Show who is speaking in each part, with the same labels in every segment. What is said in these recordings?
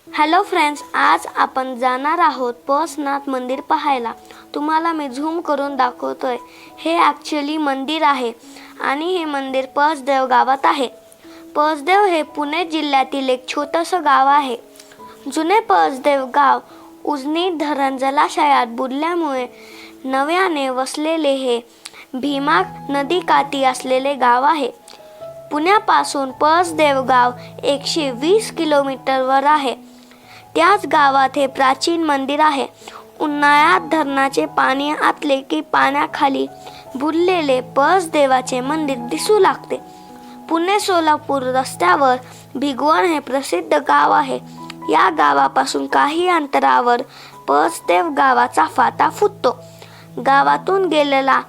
Speaker 1: Hello friends, आज आपण जाणार आहोत पळसनाथ मंदिर पाहायला. तुम्हाला मी झूम करून दाखवतोय. हे ॲक्च्युली मंदिर आहे आणि हे मंदिर पळसदेव गावात आहे. पळसदेव हे पुणे जिल्ह्यातील एक छोटंसं गाव आहे. जुने पळसदेव गाव उजनी धरण जलाशयात बुडल्यामुळे नव्याने वसलेले हे भीमा नदीकाठी असलेले गाव आहे. पुण्यापासून पळसदेव गाव 120 किलोमीटरवर आहे. त्याच गावात हे प्राचीन मंदिर आहे. उन्हाळ्यात धरणाचे पाणी आटले की पाण्याखाली बुडलेले पळसदेवाचे मंदिर दिसू लागते. पुणे सोलापूर रस्त्यावर भिगवण हे प्रसिद्ध गाव आहे. या गावापासून काही अंतरावर पळसदेव गावाचा फाटा फुटतो. गावातून गेलेला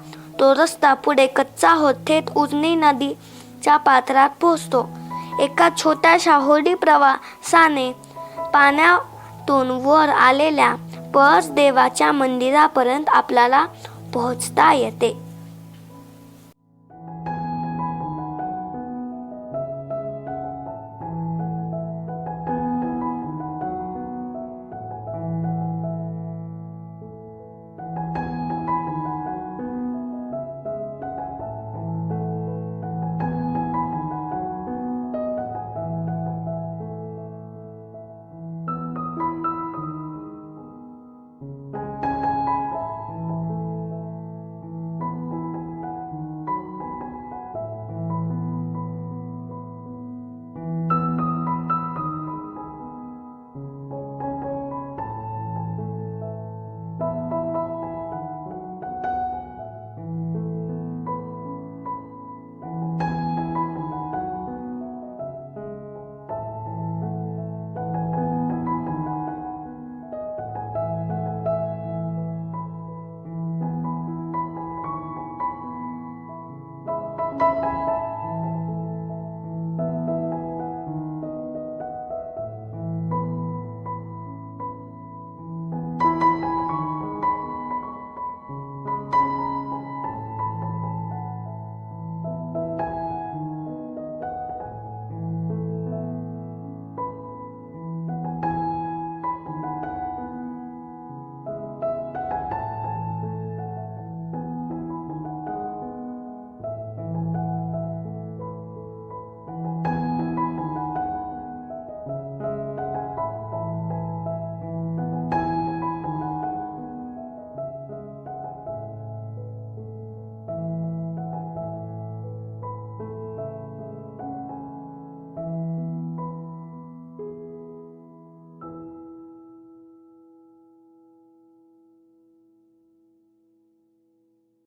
Speaker 1: तो रस्ता पुढे कच्चा होत थेट उजनी नदीच्या पात्रात पोहोचतो. एका छोट्याशा होडी प्रवासाने पाण्यातून वर आलेल्या पळसदेवाच्या मंदिरापर्यंत आपल्याला पोहोचता येते.